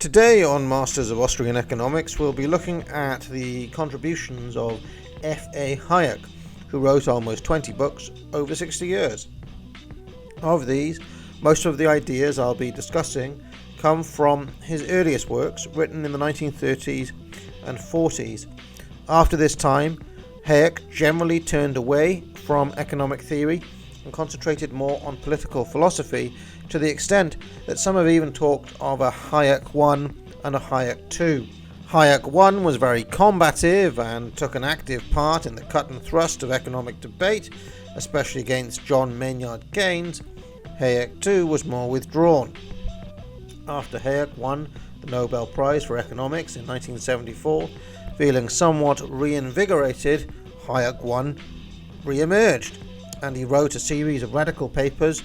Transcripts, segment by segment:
Today on Masters of Austrian Economics, we'll be looking at the contributions of F.A. Hayek, who wrote almost 20 books over 60 years. Of these, most of the ideas I'll be discussing come from his earliest works, written in the 1930s and 40s. After this time, Hayek generally turned away from economic theory and concentrated more on political philosophy, to the extent that some have even talked of a Hayek 1 and a Hayek 2. Hayek 1 was very combative and took an active part in the cut and thrust of economic debate, especially against John Maynard Keynes. Hayek 2 was more withdrawn. After Hayek won the Nobel Prize for Economics in 1974, feeling somewhat reinvigorated, Hayek 1 re-emerged, and he wrote a series of radical papers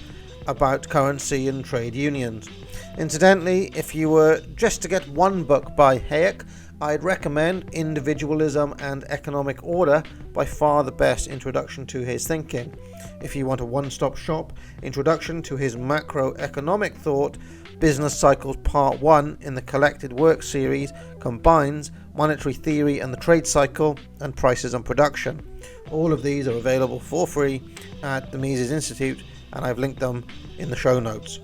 about currency and trade unions. Incidentally, if you were just to get one book by Hayek, I'd recommend Individualism and Economic Order, by far the best introduction to his thinking. If you want a one-stop shop introduction to his macroeconomic thought, Business Cycles Part 1 in the Collected Work series combines monetary theory and the trade cycle and prices and production. All of these are available for free at the Mises Institute, and I've linked them in the show notes.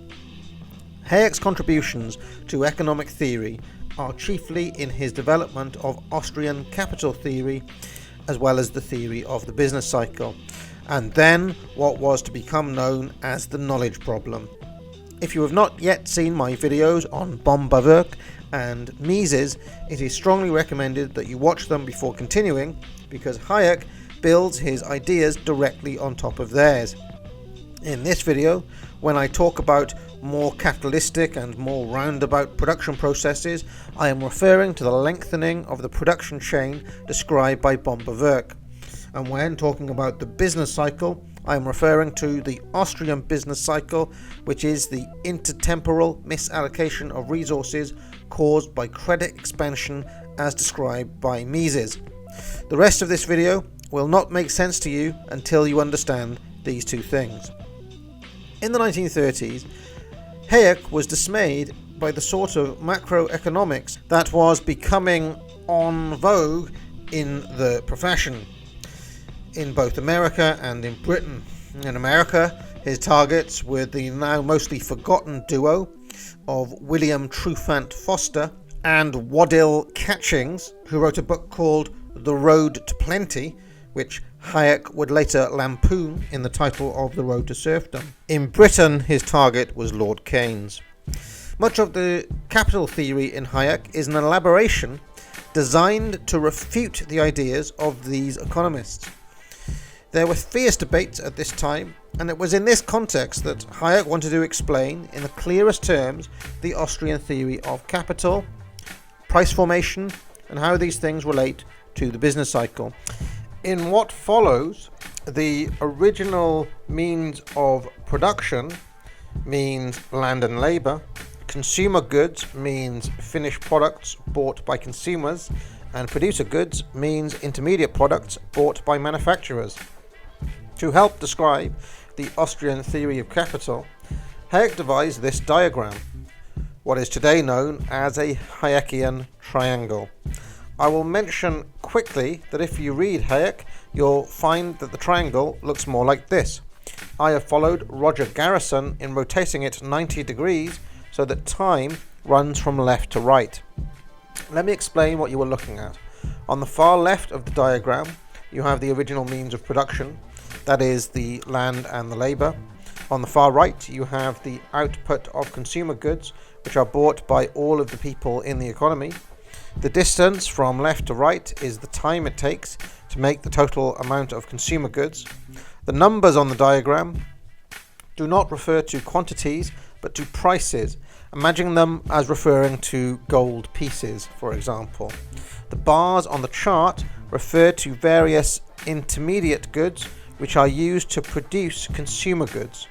Hayek's contributions to economic theory are chiefly in his development of Austrian capital theory, as well as the theory of the business cycle, and then what was to become known as the knowledge problem. If you have not yet seen my videos on Bohm-Bawerk and Mises, it is strongly recommended that you watch them before continuing, because Hayek builds his ideas directly on top of theirs. In this video, when I talk about more capitalistic and more roundabout production processes, I am referring to the lengthening of the production chain described by Bohm-Bawerk. And when talking about the business cycle, I am referring to the Austrian business cycle, which is the intertemporal misallocation of resources caused by credit expansion as described by Mises. The rest of this video will not make sense to you until you understand these two things. In the 1930s, Hayek was dismayed by the sort of macroeconomics that was becoming en vogue in the profession, in both America and in Britain. In America, his targets were the now mostly forgotten duo of William Trufant Foster and Waddell Catchings, who wrote a book called The Road to Plenty, which Hayek would later lampoon in the title of The Road to Serfdom. In Britain, his target was Lord Keynes. Much of the capital theory in Hayek is an elaboration designed to refute the ideas of these economists. There were fierce debates at this time, and it was in this context that Hayek wanted to explain in the clearest terms the Austrian theory of capital, price formation, and how these things relate to the business cycle. In what follows, the original means of production means land and labor, consumer goods means finished products bought by consumers, and producer goods means intermediate products bought by manufacturers. To help describe the Austrian theory of capital, Hayek devised this diagram, what is today known as a Hayekian triangle. I will mention quickly that if you read Hayek, you'll find that the triangle looks more like this. I have followed Roger Garrison in rotating it 90 degrees so that time runs from left to right. Let me explain what you are looking at. On the far left of the diagram, you have the original means of production, that is the land and the labor. On the far right, you have the output of consumer goods, which are bought by all of the people in the economy. The distance from left to right is the time it takes to make the total amount of consumer goods. The numbers on the diagram do not refer to quantities, but to prices. Imagine them as referring to gold pieces, for example. The bars on the chart refer to various intermediate goods which are used to produce consumer goods.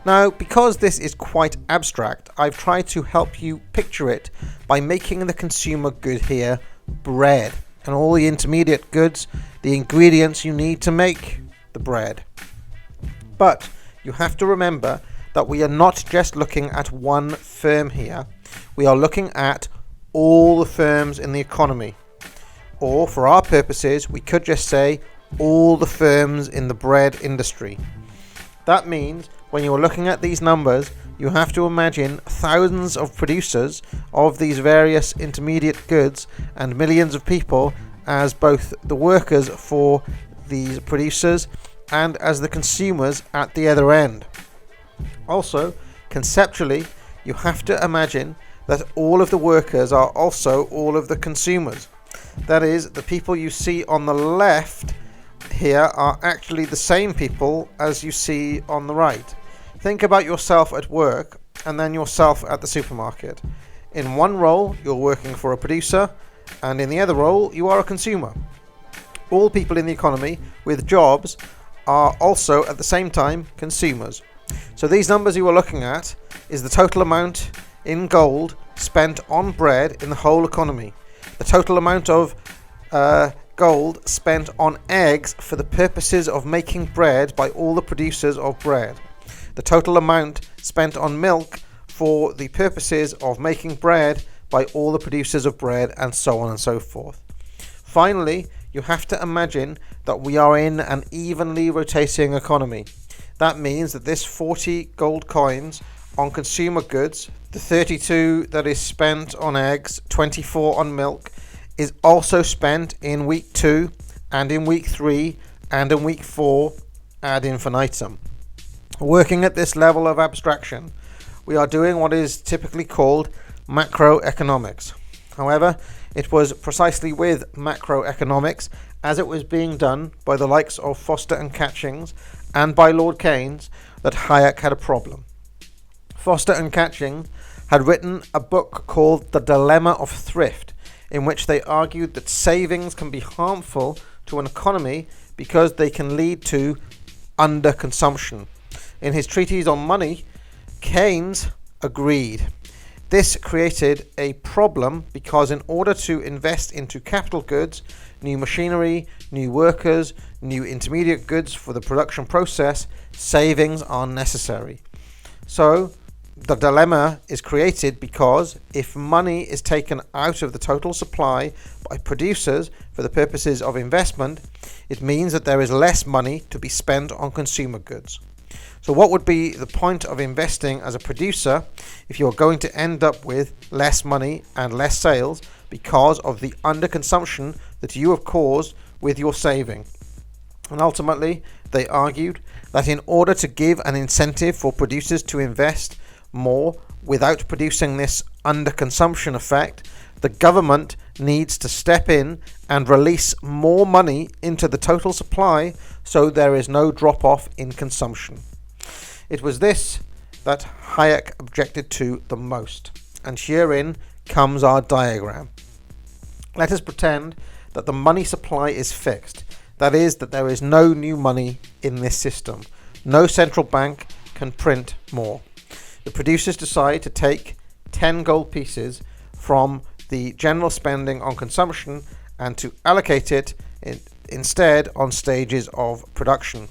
Now, because this is quite abstract, I've tried to help you picture it by making the consumer good here bread, and all the intermediate goods, the ingredients you need to make the bread. But you have to remember that we are not just looking at one firm here. We are looking at all the firms in the economy. Or, for our purposes, we could just say all the firms in the bread industry. That means when you're looking at these numbers, you have to imagine thousands of producers of these various intermediate goods and millions of people as both the workers for these producers and as the consumers at the other end. Also, conceptually, you have to imagine that all of the workers are also all of the consumers. That is, the people you see on the left here are actually the same people as you see on the right. Think about yourself at work and then yourself at the supermarket. In one role, you're working for a producer, and in the other role, you are a consumer. All people in the economy with jobs are also at the same time consumers. So these numbers you are looking at is the total amount in gold spent on bread in the whole economy. The total amount of gold spent on eggs for the purposes of making bread by all the producers of bread. The total amount spent on milk for the purposes of making bread by all the producers of bread, and so on and so forth. Finally, you have to imagine that we are in an evenly rotating economy. That means that this 40 gold coins on consumer goods, the 32 that is spent on eggs, 24 on milk, is also spent in week 2 and in week 3 and in week 4 ad infinitum. Working at this level of abstraction, we are doing what is typically called macroeconomics. However, it was precisely with macroeconomics, as it was being done by the likes of Foster and Catchings and by Lord Keynes, that Hayek had a problem. Foster and Catchings had written a book called The Dilemma of Thrift, in which they argued that savings can be harmful to an economy because they can lead to underconsumption. In his treatise on money, Keynes agreed. This created a problem because in order to invest into capital goods, new machinery, new workers, new intermediate goods for the production process, savings are necessary. So the dilemma is created because if money is taken out of the total supply by producers for the purposes of investment, it means that there is less money to be spent on consumer goods. So what would be the point of investing as a producer if you're going to end up with less money and less sales because of the underconsumption that you have caused with your saving? And ultimately, they argued that in order to give an incentive for producers to invest more without producing this underconsumption effect, the government needs to step in and release more money into the total supply so there is no drop-off in consumption. It was this that Hayek objected to the most, and herein comes our diagram. Let us pretend that the money supply is fixed. That is, that there is no new money in this system. No central bank can print more. The producers decide to take 10 gold pieces from the general spending on consumption and to allocate it instead on stages of production.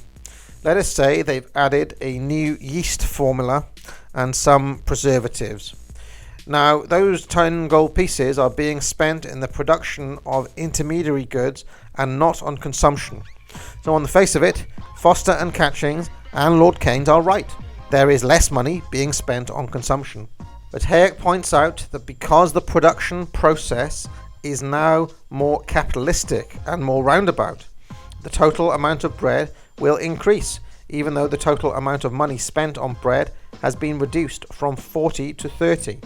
Let us say they've added a new yeast formula and some preservatives. Now, those 10 gold pieces are being spent in the production of intermediary goods and not on consumption. So on the face of it, Foster and Catchings and Lord Keynes are right. There is less money being spent on consumption. But Hayek points out that because the production process is now more capitalistic and more roundabout, the total amount of bread will increase, even though the total amount of money spent on bread has been reduced from 40 to 30.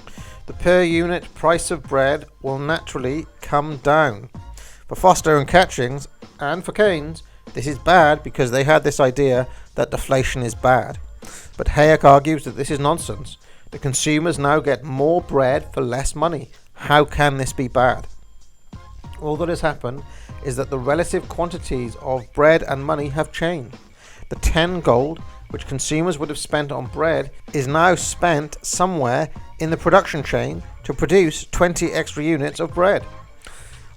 The per unit price of bread will naturally come down. For Foster and Catchings and for Keynes, this is bad because they had this idea that deflation is bad. But Hayek argues that this is nonsense. The consumers now get more bread for less money. How can this be bad? All that has happened is that the relative quantities of bread and money have changed. The 10 gold, which consumers would have spent on bread, is now spent somewhere in the production chain to produce 20 extra units of bread.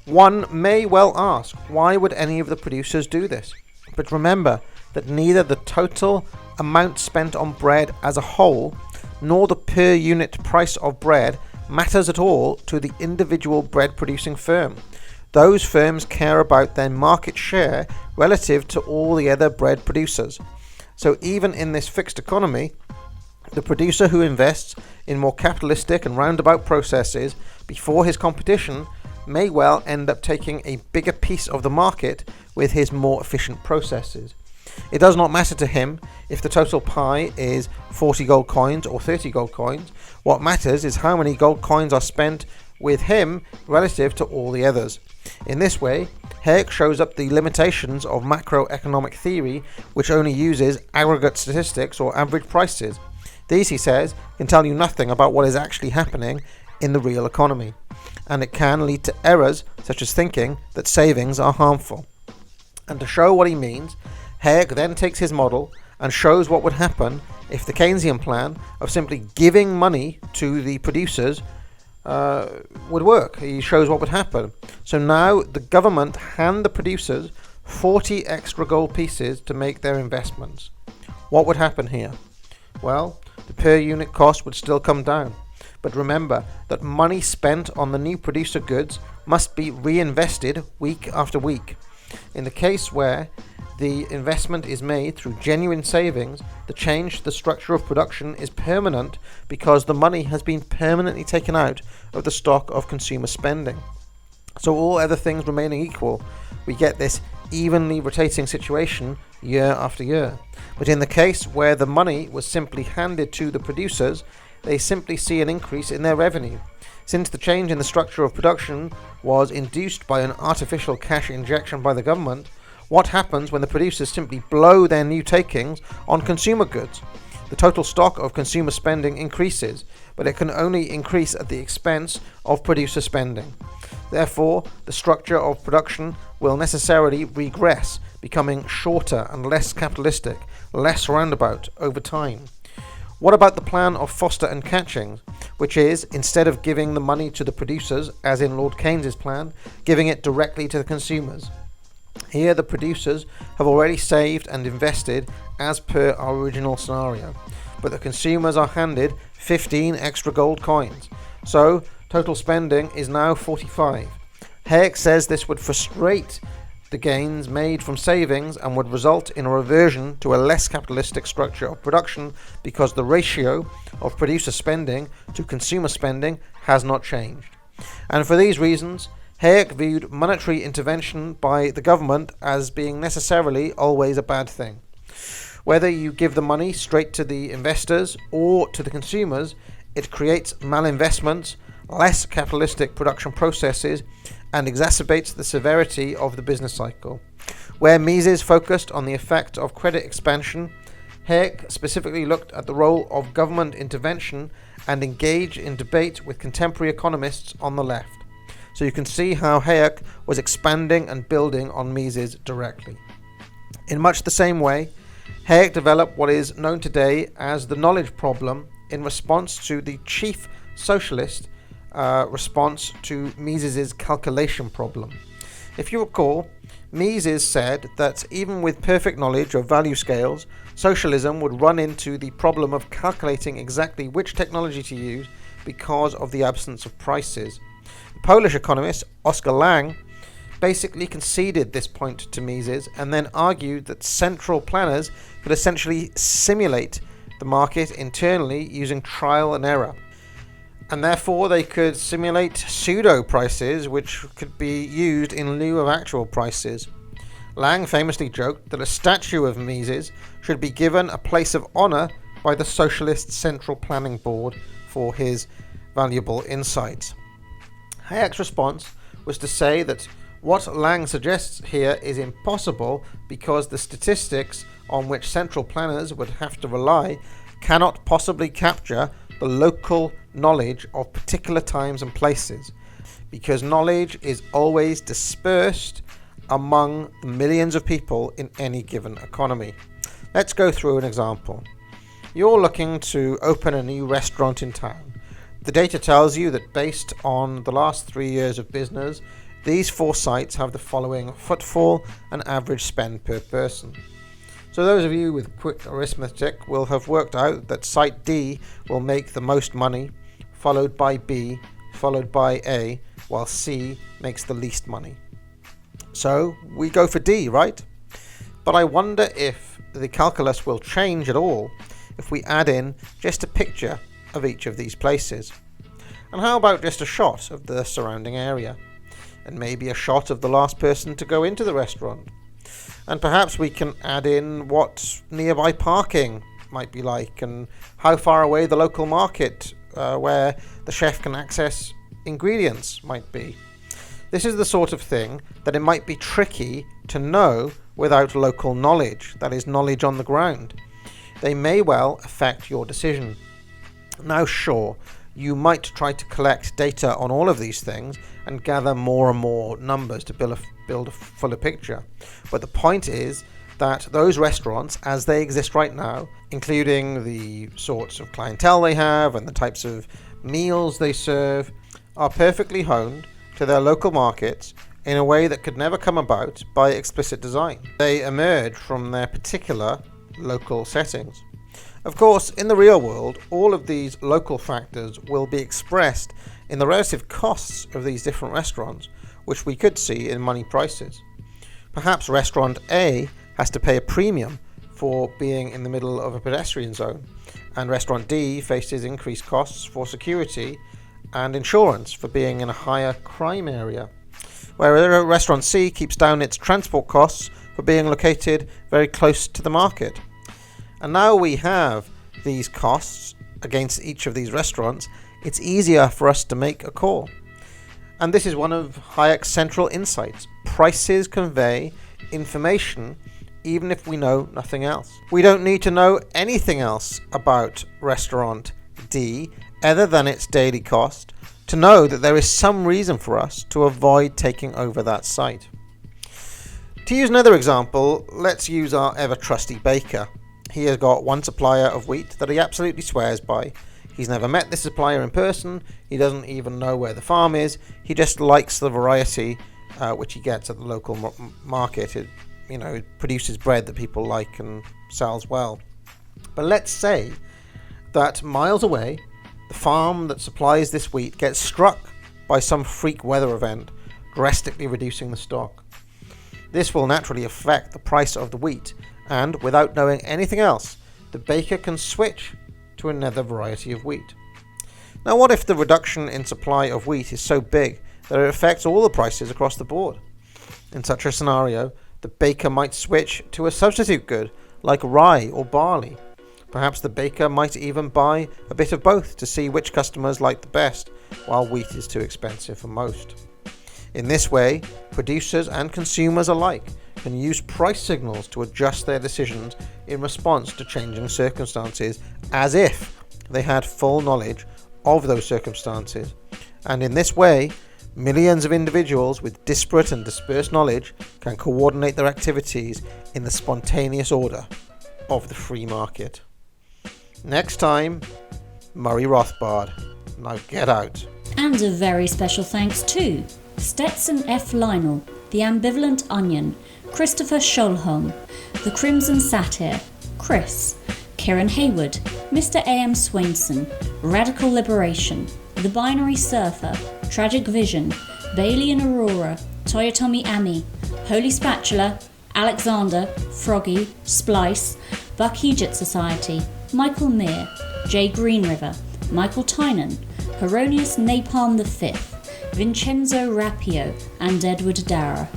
One may well ask, why would any of the producers do this? But remember that neither the total amount spent on bread as a whole, nor the per unit price of bread matters at all to the individual bread producing firm. Those firms care about their market share relative to all the other bread producers. So even in this fixed economy, the producer who invests in more capitalistic and roundabout processes before his competition may well end up taking a bigger piece of the market with his more efficient processes. It does not matter to him if the total pie is 40 gold coins or 30 gold coins. What matters is how many gold coins are spent with him relative to all the others. In this way, Hayek shows up the limitations of macroeconomic theory, which only uses aggregate statistics or average prices. These, he says, can tell you nothing about what is actually happening in the real economy, and it can lead to errors such as thinking that savings are harmful. And to show what he means, Hayek then takes his model and shows what would happen if the Keynesian plan of simply giving money to the producers would work. He shows what would happen. So now the government hand the producers 40 extra gold pieces to make their investments. What would happen here? Well, the per unit cost would still come down. But remember that money spent on the new producer goods must be reinvested week after week. In the case where the investment is made through genuine savings, the change to the structure of production is permanent because the money has been permanently taken out of the stock of consumer spending. So all other things remaining equal, we get this evenly rotating situation year after year. But in the case where the money was simply handed to the producers, they simply see an increase in their revenue. Since the change in the structure of production was induced by an artificial cash injection by the government, what happens when the producers simply blow their new takings on consumer goods? The total stock of consumer spending increases, but it can only increase at the expense of producer spending. Therefore, the structure of production will necessarily regress, becoming shorter and less capitalistic, less roundabout over time. What about the plan of Foster and Catchings, which is, instead of giving the money to the producers, as in Lord Keynes's plan, giving it directly to the consumers? Here the producers have already saved and invested as per our original scenario, but the consumers are handed 15 extra gold coins. So total spending is now 45. Hayek says this would frustrate the gains made from savings and would result in a reversion to a less capitalistic structure of production because the ratio of producer spending to consumer spending has not changed. And for these reasons, Hayek viewed monetary intervention by the government as being necessarily always a bad thing. Whether you give the money straight to the investors or to the consumers, it creates malinvestments, less capitalistic production processes, and exacerbates the severity of the business cycle. Where Mises focused on the effect of credit expansion, Hayek specifically looked at the role of government intervention and engaged in debate with contemporary economists on the left. So you can see how Hayek was expanding and building on Mises directly. In much the same way, Hayek developed what is known today as the knowledge problem in response to the chief socialist response to Mises's calculation problem. If you recall, Mises said that even with perfect knowledge of value scales, socialism would run into the problem of calculating exactly which technology to use because of the absence of prices. The Polish economist Oskar Lange basically conceded this point to Mises and then argued that central planners could essentially simulate the market internally using trial and error. And therefore they could simulate pseudo prices which could be used in lieu of actual prices. Lange famously joked that a statue of Mises should be given a place of honor by the Socialist Central Planning Board for his valuable insights. Hayek's response was to say that what Lange suggests here is impossible because the statistics on which central planners would have to rely cannot possibly capture the local knowledge of particular times and places, because knowledge is always dispersed among the millions of people in any given economy. Let's go through an example. You're looking to open a new restaurant in town. The data tells you that based on the last 3 years of business, these 4 sites have the following footfall and average spend per person. So those of you with quick arithmetic will have worked out that site D will make the most money followed by B, followed by A, while C makes the least money. So we go for D, right? But I wonder if the calculus will change at all if we add in just a picture of each of these places. And how about just a shot of the surrounding area? And maybe a shot of the last person to go into the restaurant. And perhaps we can add in what nearby parking might be like, and how far away the local market where the chef can access ingredients might be. This is the sort of thing that it might be tricky to know without local knowledge, that is, knowledge on the ground. They may well affect your decision. Now, sure, you might try to collect data on all of these things and gather more and more numbers to build a fuller picture. But the point is that those restaurants, as they exist right now, including the sorts of clientele they have and the types of meals they serve, are perfectly honed to their local markets in a way that could never come about by explicit design. They emerge from their particular local settings. Of course, in the real world, all of these local factors will be expressed in the relative costs of these different restaurants, which we could see in money prices. Perhaps restaurant A has to pay a premium for being in the middle of a pedestrian zone, and restaurant D faces increased costs for security and insurance for being in a higher crime area, whereas restaurant C keeps down its transport costs for being located very close to the market. And now we have these costs against each of these restaurants, it's easier for us to make a call. And this is one of Hayek's central insights. Prices convey information even if we know nothing else. We don't need to know anything else about restaurant D other than its daily cost to know that there is some reason for us to avoid taking over that site. To use another example, let's use our ever trusty baker. He has got one supplier of wheat that he absolutely swears by. He's never met this supplier in person, he doesn't even know where the farm is, he just likes the variety which he gets at the local market. It produces bread that people like and sells well. But let's say that miles away, the farm that supplies this wheat gets struck by some freak weather event, drastically reducing the stock. This will naturally affect the price of the wheat, and without knowing anything else, the baker can switch to another variety of wheat. Now, what if the reduction in supply of wheat is so big that it affects all the prices across the board? In such a scenario, the baker might switch to a substitute good like rye or barley. Perhaps the baker might even buy a bit of both to see which customers like the best, while wheat is too expensive for most. In this way, producers and consumers alike can use price signals to adjust their decisions in response to changing circumstances, as if they had full knowledge of those circumstances. And in this way, millions of individuals with disparate and dispersed knowledge can coordinate their activities in the spontaneous order of the free market. Next time, Murray Rothbard. Now get out. And a very special thanks to Stetson F. Lionel, The Ambivalent Onion, Christopher Scholholm, The Crimson Satyr, Chris, Kieran Hayward, Mr. A.M. Swainson, Radical Liberation, The Binary Surfer, Tragic Vision, Bailey and Aurora, Toyotomi Ami, Holy Spatula, Alexander, Froggy, Splice, Buck Egypt Society, Michael Mear, Jay Greenriver, Michael Tynan, Heronius Napalm V, Vincenzo Rapio, and Edward Dara.